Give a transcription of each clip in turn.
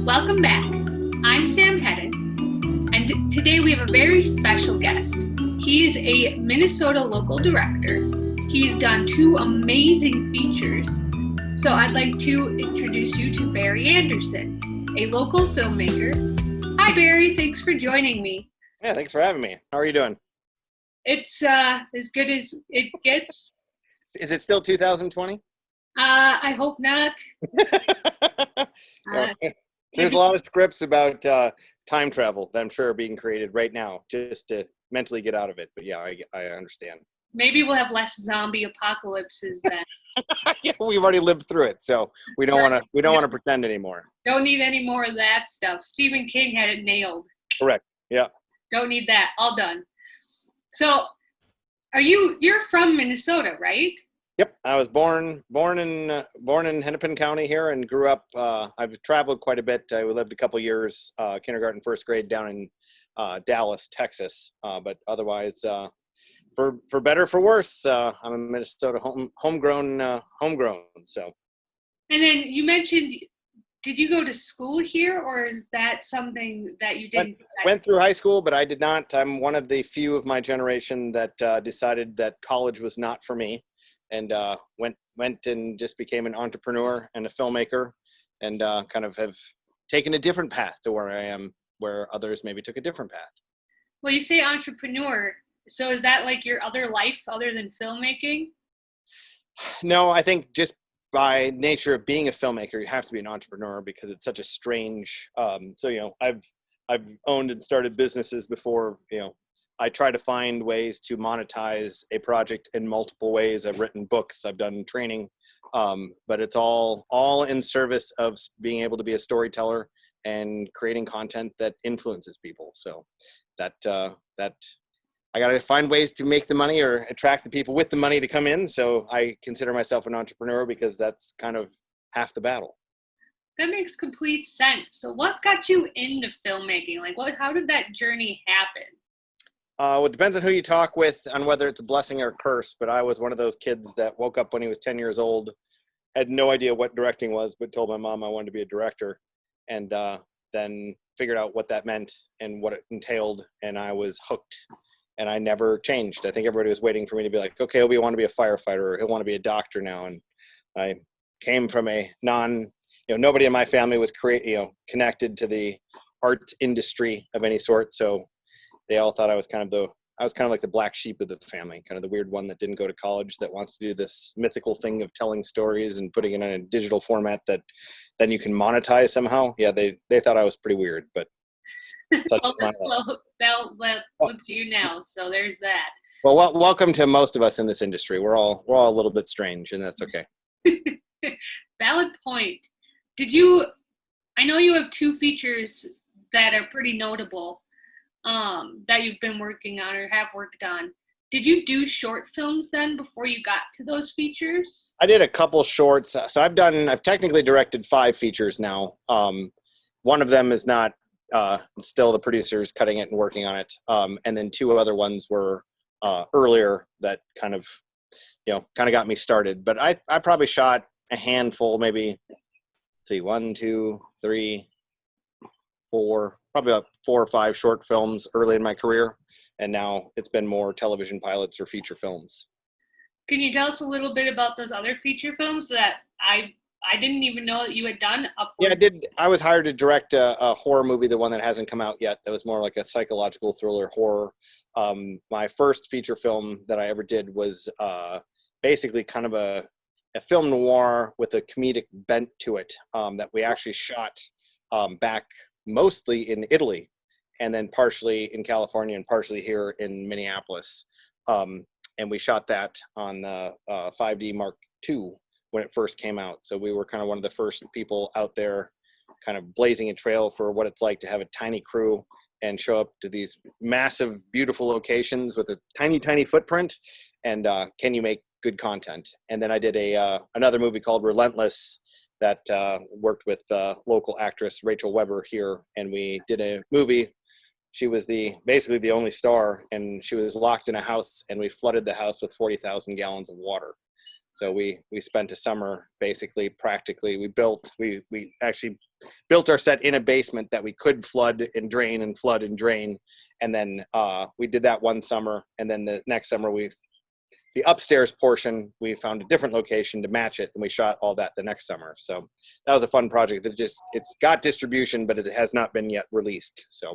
Welcome back. I'm Sam Hedden, and today we have a very special guest. He is a Minnesota local director. He's done two amazing features. So I'd like to introduce you to Barry Andersson, a local filmmaker. Hi, Barry. Thanks for joining me. Yeah, thanks for having me. How are you doing? It's as good as it gets. Is it still 2020? I hope not. There's a lot of scripts about time travel that I'm sure are being created right now just to mentally get out of it. But yeah, I understand. Maybe we'll have less zombie apocalypses then. Yeah, we've already lived through it, so we don't want to pretend anymore. Don't need any more of that stuff. Stephen King had it nailed. Correct. Yeah. Don't need that. All done. So, you're from Minnesota, right? Yep, I was born in Hennepin County here and grew up. I've traveled quite a bit. I lived a couple years, kindergarten, first grade, down in Dallas, Texas. But otherwise, for better, for worse, I'm a Minnesota homegrown. So. And then you mentioned, did you go to school here, or is that something that you didn't? Went through high school, but I did not. I'm one of the few of my generation that decided that college was not for me. And went and just became an entrepreneur and a filmmaker, and kind of have taken a different path to where I am, where others maybe took a different path. Well, you say entrepreneur, so is that like your other life other than filmmaking? No, I think just by nature of being a filmmaker, you have to be an entrepreneur because it's such a strange. So I've owned and started businesses before. I try to find ways to monetize a project in multiple ways. I've written books, I've done training, but it's all in service of being able to be a storyteller and creating content that influences people. So that I got to find ways to make the money or attract the people with the money to come in. So I consider myself an entrepreneur because that's kind of half the battle. That makes complete sense. So what got you into filmmaking? How did that journey happen? Well, it depends on who you talk with on whether it's a blessing or a curse, but I was one of those kids that woke up when he was 10 years old, had no idea what directing was, but told my mom I wanted to be a director, and then figured out what that meant and what it entailed, and I was hooked, and I never changed. I think everybody was waiting for me to be like, okay, we want to be a firefighter, or he'll want to be a doctor now, and I came from a nobody in my family was connected to the art industry of any sort, so they all thought I was kind of like the black sheep of the family, kind of the weird one that didn't go to college that wants to do this mythical thing of telling stories and putting it in a digital format that then you can monetize somehow. Yeah, they thought I was pretty weird, but well, look at you now. So there's that. Well, welcome to most of us in this industry. We're all a little bit strange, and that's okay. Valid point. I know you have two features that are pretty notable. That you've been working on or have worked on. Did you do short films then before you got to those features? I did a couple shorts. So I've technically directed 5 features now. One of them is not, still the producers cutting it and working on it. And then 2 other ones were earlier that kind of got me started. But I probably shot a handful, maybe, 1, 2, 3, 4, probably about 4 or 5 short films early in my career, and now it's been more television pilots or feature films. Can you tell us a little bit about those other feature films that I didn't even know that you had done? Yeah, I did. I was hired to direct a horror movie, the one that hasn't come out yet. That was more like a psychological thriller horror. My first feature film that I ever did was basically kind of a film noir with a comedic bent to it, that we actually shot back mostly in Italy, and then partially in California and partially here in Minneapolis. And we shot that on the 5D Mark II when it first came out. So we were kind of one of the first people out there kind of blazing a trail for what it's like to have a tiny crew and show up to these massive, beautiful locations with a tiny, tiny footprint. And can you make good content? And then I did another movie called Relentless that worked with local actress Rachel Weber here, and we did a movie. She was basically the only star, and she was locked in a house, and we flooded the house with 40,000 gallons of water. So we spent a summer basically practically. We actually built our set in a basement that we could flood and drain and flood and drain, and then we did that one summer, and then the next summer the upstairs portion we found a different location to match it, and we shot all that the next summer. So that was a fun project that it's got distribution, but it has not been yet released. So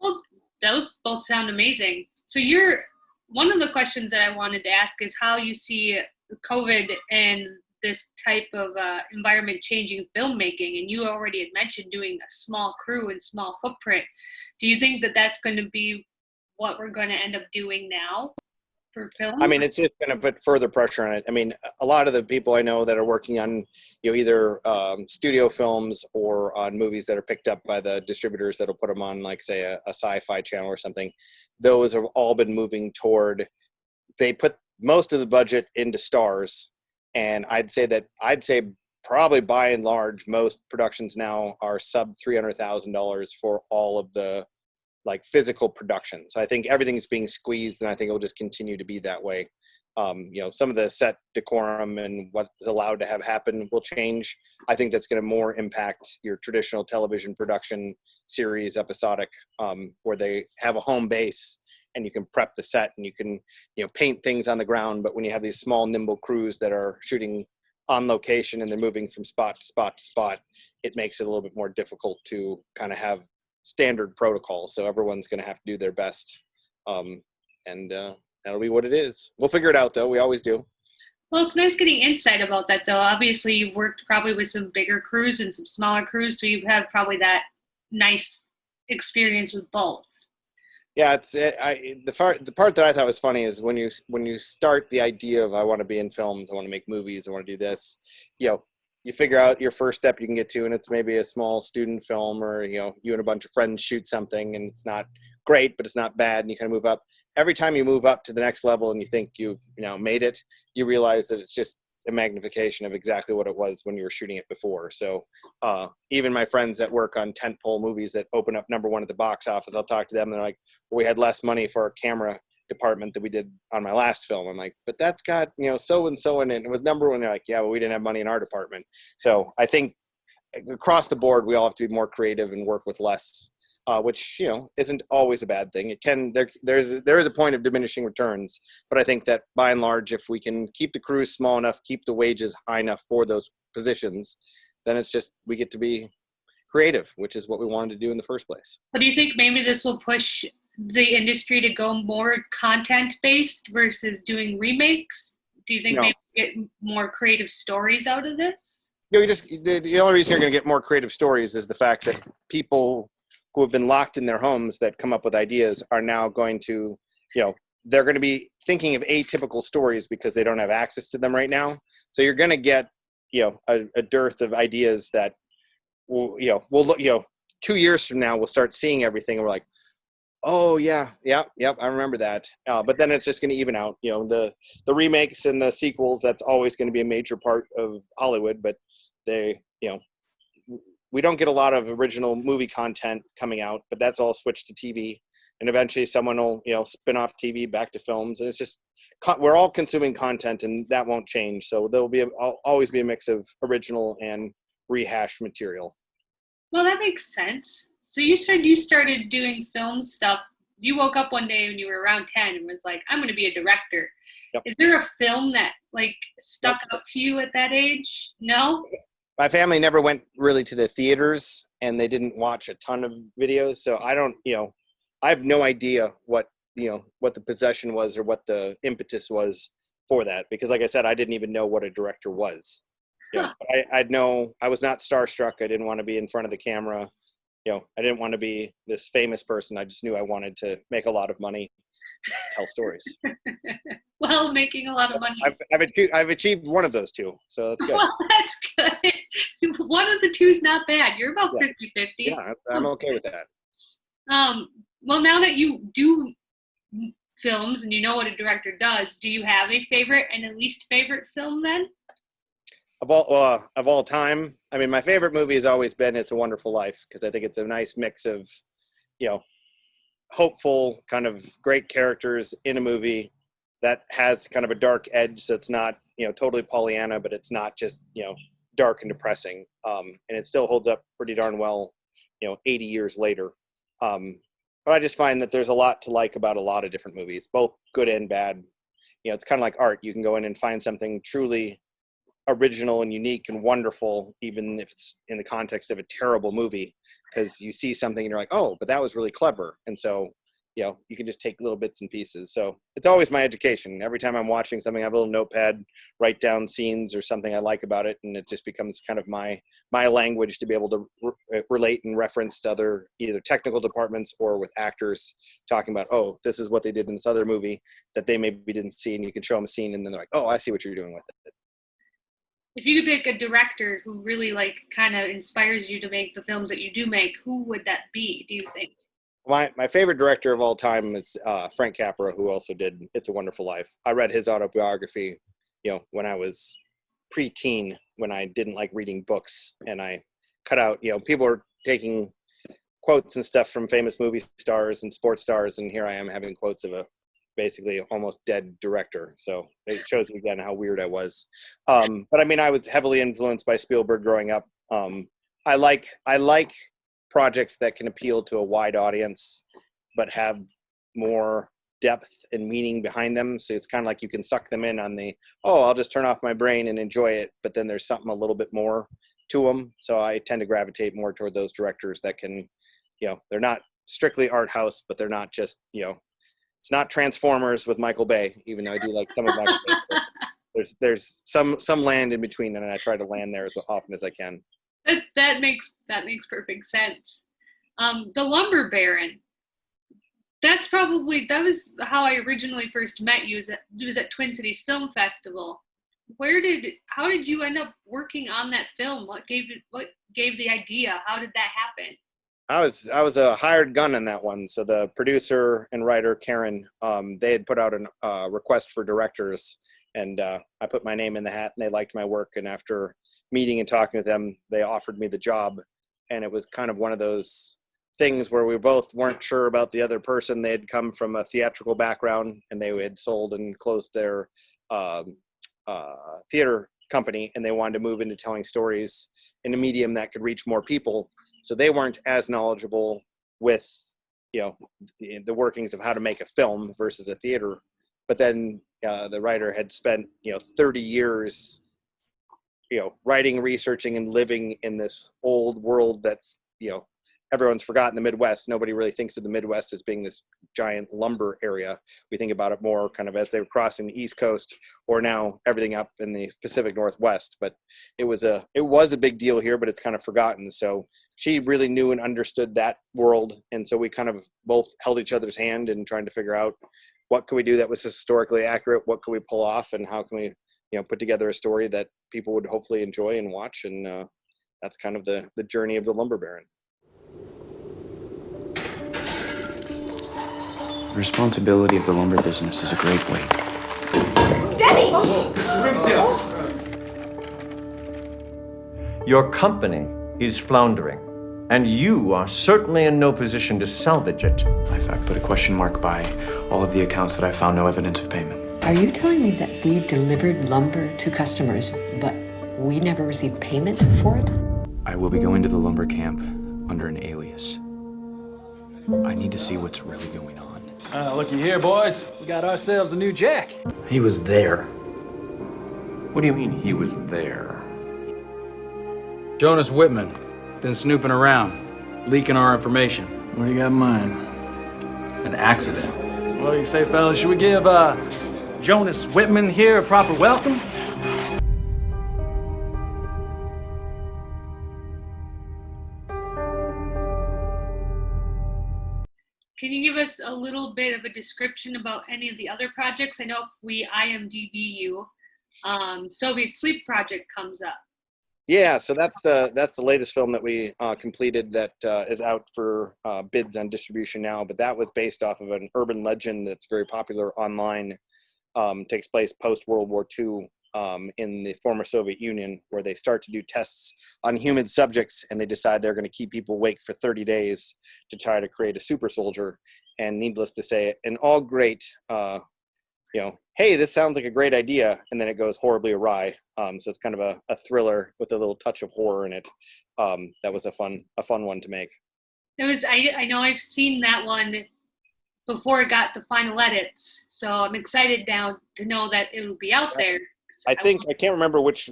Well, those both sound amazing. So one of the questions that I wanted to ask is how you see COVID and this type of environment changing filmmaking. And you already had mentioned doing a small crew and small footprint. Do you think that that's going to be what we're going to end up doing now for film? I mean, it's just going to put further pressure on it. I mean, a lot of the people I know that are working on, either studio films or on movies that are picked up by the distributors that'll put them on, like, say, a sci-fi channel or something, those have all been moving toward, they put most of the budget into stars. And I'd say probably by and large, most productions now are sub $300,000 for all of the like physical production. So I think everything's being squeezed, and I think it will just continue to be that way. Some of the set decorum and what is allowed to have happen will change. I think that's going to more impact your traditional television production series, episodic, where they have a home base and you can prep the set and you can, paint things on the ground. But when you have these small, nimble crews that are shooting on location and they're moving from spot to spot to spot, it makes it a little bit more difficult to kind of have standard protocol. So everyone's going to have to do their best. And that'll be what it is. We'll figure it out, though. We always do. Well, it's nice getting insight about that, though. Obviously, you've worked probably with some bigger crews and some smaller crews, so you have probably that nice experience with both. Yeah, the part that I thought was funny is when you start the idea of I want to be in films, I want to make movies, I want to do this, you figure out your first step you can get to, and it's maybe a small student film, or you and a bunch of friends shoot something, and it's not great, but it's not bad, and you kind of move up. Every time you move up to the next level and you think you've made it, you realize that it's just a magnification of exactly what it was when you were shooting it before. So even my friends that work on tentpole movies that open up #1 at the box office, I'll talk to them and they're like, well, we had less money for our camera department that we did on my last film. I'm like, but that's got so and so in it. It was #1. They're like, yeah, well, we didn't have money in our department. So I think across the board we all have to be more creative and work with less, which isn't always a bad thing. It can there is a point of diminishing returns, but I think that by and large, if we can keep the crews small enough, keep the wages high enough for those positions, then it's just we get to be creative, which is what we wanted to do in the first place. But do you think maybe this will push the industry to go more content based versus doing remakes? Do you think maybe get more creative stories out of this? The only reason you're going to get more creative stories is the fact that people who have been locked in their homes that come up with ideas are now going to, they're going to be thinking of atypical stories because they don't have access to them right now. So you're going to get, a dearth of ideas that we'll look, 2 years from now, we'll start seeing everything and we're like, oh yeah, yep, I remember that. But then it's just going to even out, the remakes and the sequels. That's always going to be a major part of Hollywood, but we don't get a lot of original movie content coming out, but that's all switched to TV. And eventually someone will, spin off TV back to films. And it's just, we're all consuming content and that won't change. So there'll be always be a mix of original and rehash material. Well, that makes sense. So you said you started doing film stuff. You woke up one day when you were around 10 and was like, I'm going to be a director. Yep. Is there a film that stuck out to you at that age? No? My family never went really to the theaters and they didn't watch a ton of videos. So I don't, I have no idea what the possession was or what the impetus was for that. Because like I said, I didn't even know what a director was. Huh. I was not starstruck. I didn't want to be in front of the camera. I didn't want to be this famous person. I just knew I wanted to make a lot of money, tell stories. Well, making a lot of money. I've achieved one of those two, so that's good. Well, that's good. One of the two is not bad. You're about 50-50. Yeah, I'm okay with that. Well, now that you do films and you know what a director does, do you have a favorite and a least favorite film then? Of all time, I mean, my favorite movie has always been It's a Wonderful Life, because I think it's a nice mix of, hopeful, kind of great characters in a movie that has kind of a dark edge. So it's not, totally Pollyanna, but it's not just, dark and depressing. And it still holds up pretty darn well, 80 years later. But I just find that there's a lot to like about a lot of different movies, both good and bad. It's kind of like art. You can go in and find something truly original and unique and wonderful, even if it's in the context of a terrible movie, because you see something and you're like, oh, but that was really clever. And so, you can just take little bits and pieces. So it's always my education. Every time I'm watching something, I have a little notepad, write down scenes or something I like about it, and it just becomes kind of my language to be able to relate and reference to other either technical departments or with actors talking about, oh, this is what they did in this other movie that they maybe didn't see, and you can show them a scene, and then they're like, oh, I see what you're doing with it. If you could pick a director who really kind of inspires you to make the films that you do make, who would that be, do you think? My favorite director of all time is Frank Capra, who also did It's a Wonderful Life. I read his autobiography, when I was pre-teen, when I didn't like reading books, and I cut out, people are taking quotes and stuff from famous movie stars and sports stars, and here I am having quotes of a basically almost dead director. So it shows you again how weird I was. But I mean, I was heavily influenced by Spielberg growing up. I like projects that can appeal to a wide audience, but have more depth and meaning behind them. So it's kind of like you can suck them in on I'll just turn off my brain and enjoy it. But then there's something a little bit more to them. So I tend to gravitate more toward those directors that can, they're not strictly art house, but they're not just, it's not Transformers with Michael Bay, even though I do like some of Michael Bay. There's some land in between, and I try to land there as often as I can. That makes perfect sense. The Lumber Baron. That was how I originally first met you. It was at Twin Cities Film Festival. How did you end up working on that film? What gave the idea? How did that happen? I was a hired gun in that one. So the producer and writer Karen, they had put out a request for directors, and I put my name in the hat, and they liked my work. And after meeting and talking with them, they offered me the job. And it was kind of one of those things where we both weren't sure about the other person. They had come from a theatrical background, and they had sold and closed their theater company, and they wanted to move into telling stories in a medium that could reach more people. So they weren't as knowledgeable with, the workings of how to make a film versus a theater. But then the writer had spent, 30 years, writing, researching, and living in this old world that's, everyone's forgotten the Midwest. Nobody really thinks of the Midwest as being this giant lumber area. We think about it more kind of as they were crossing the East Coast, or now everything up in the Pacific Northwest. But it was a big deal here, but it's kind of forgotten. So she really knew and understood that world. And so we kind of both held each other's hand and trying to figure out what could we do that was historically accurate, what could we pull off, and how can we, put together a story that people would hopefully enjoy and watch. And that's kind of the journey of the Lumber Baron. The responsibility of the lumber business is a great weight. Denny! Your company is floundering, and you are certainly in no position to salvage it. In fact, put a question mark by all of the accounts that I found no evidence of payment. Are you telling me that we delivered lumber to customers, but we never received payment for it? I will be going to the lumber camp under an alias. I need to see what's really going on. Looky here, boys. We got ourselves a new Jack. He was there. What do you mean he was there? Jonas Whitman. Been snooping around, leaking our information. What do you got in mind? An accident. What do you say, fellas? Should we give Jonas Whitman here a proper welcome? Can you give us a little bit of a description about any of the other projects? I know if we IMDb you, Soviet Sleep Project comes up. Yeah, so that's the latest film that we completed that is out for bids on distribution now. But that was based off of an urban legend that's very popular online. Takes place post World War II in the former Soviet Union, where they start to do tests on human subjects, and they decide they're going to keep people awake for 30 days to try to create a super soldier. And needless to say, an all great hey, this sounds like a great idea, and then it goes horribly awry. So it's kind of a thriller with a little touch of horror in it. That was a fun one to make. I know I've seen that one before it got the final edits, so I'm excited now to know that it will be out there. I can't remember which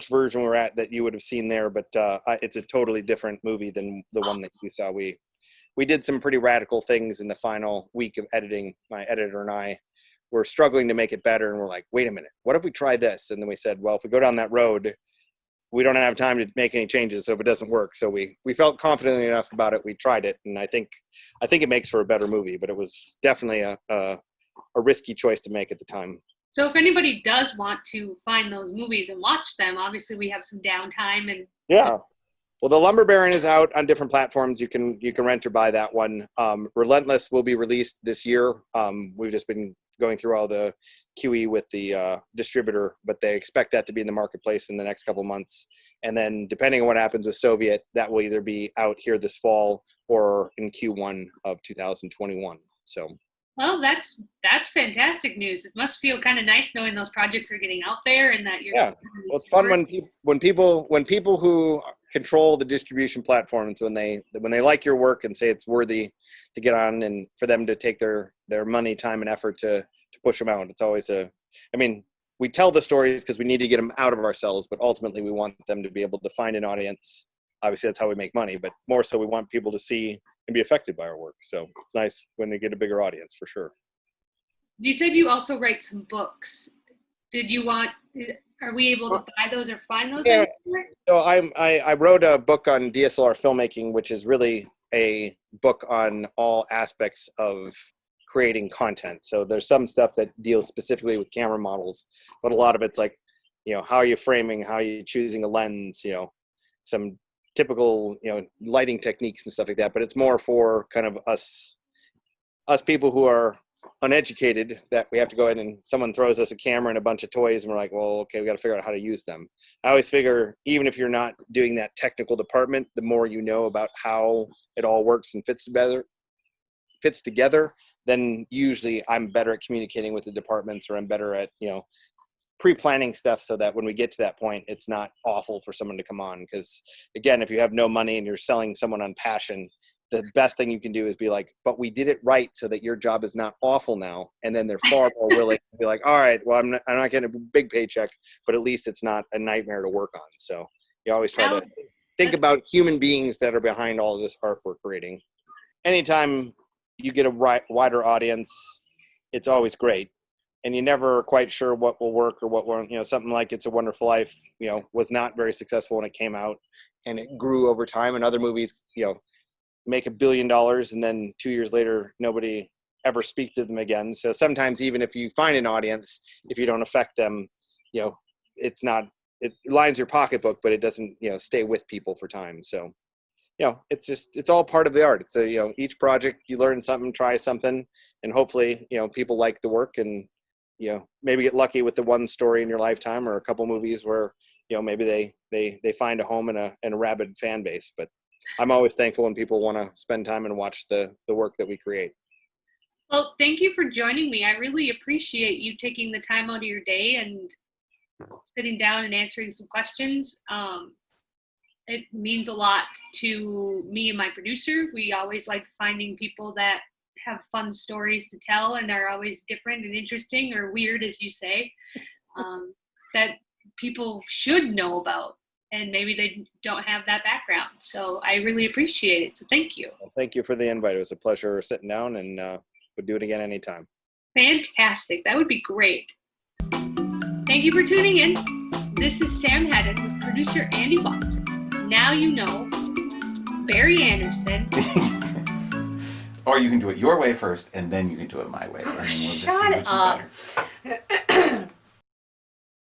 version we're at that you would have seen there, but it's a totally different movie than the one that you saw. We did some pretty radical things in the final week of editing. My editor and I were struggling to make it better, and we're like, wait a minute, what if we try this? And then we said, well, if we go down that road, we don't have time to make any changes, so if it doesn't work. So we felt confident enough about it, we tried it, and I think it makes for a better movie, but it was definitely a risky choice to make at the time. So if anybody does want to find those movies and watch them, obviously we have some downtime and well, The Lumber Baron is out on different platforms. You can rent or buy that one. Relentless will be released this year. We've just been going through all the QE with the distributor, but they expect that to be in the marketplace in the next couple months. And then depending on what happens with Soviet, that will either be out here this fall or in Q1 of 2021. So. Well, that's fantastic news. It must feel kind of nice knowing those projects are getting out there and that you're. Yeah, well, it's fun when people who control the distribution platforms, when they like your work and say it's worthy to get on, and for them to take their money, time, and effort to push them out. It's always we tell the stories because we need to get them out of ourselves, but ultimately we want them to be able to find an audience. Obviously, that's how we make money, but more so we want people to see and be affected by our work. So it's nice when they get a bigger audience, for sure. You said you also write some books. Are we able to buy those or find those? Yeah. So I wrote a book on DSLR filmmaking, which is really a book on all aspects of creating content. So there's some stuff that deals specifically with camera models, but a lot of it's like, how are you framing, how are you choosing a lens, some typical lighting techniques and stuff like that. But it's more for kind of us people who are uneducated, that we have to go in and someone throws us a camera and a bunch of toys and we're like, well, okay, we got to figure out how to use them. I always figure, even if you're not doing that technical department, the more you know about how it all works and fits together, then usually I'm better at communicating with the departments, or I'm better at pre-planning stuff, so that when we get to that point, it's not awful for someone to come on. Because again, if you have no money and you're selling someone on passion, the best thing you can do is be like, but we did it right so that your job is not awful now. And then they're far more willing to be like, all right, well, I'm not getting a big paycheck, but at least it's not a nightmare to work on. So you always try to think about human beings that are behind all of this art we're creating. Anytime you get a wider audience, it's always great. And you're never quite sure what will work or what won't. Something like It's a Wonderful Life, was not very successful when it came out, and it grew over time. And other movies, make $1 billion, and then 2 years later, nobody ever speaks to them again. So sometimes, even if you find an audience, if you don't affect them, it lines your pocketbook, but it doesn't, stay with people for time. So, it's all part of the art. It's each project you learn something, try something, and hopefully, people like the work, and maybe get lucky with the one story in your lifetime, or a couple movies where maybe they find a home in a rabid fan base. But I'm always thankful when people want to spend time and watch the work that we create. Well, thank you for joining me. I really appreciate you taking the time out of your day and sitting down and answering some questions. It means a lot to me and my producer. We always like finding people that have fun stories to tell, and are always different and interesting, or weird, as you say, that people should know about, and maybe they don't have that background. So I really appreciate it. So thank you. Well, thank you for the invite. It was a pleasure sitting down, and would do it again anytime. Fantastic. That would be great. Thank you for tuning in. This is Sam Hedden with producer Andy Watson. Now you know Barry Andersson. Or you can do it your way first, and then you can do it my way. And then we'll just see which is better.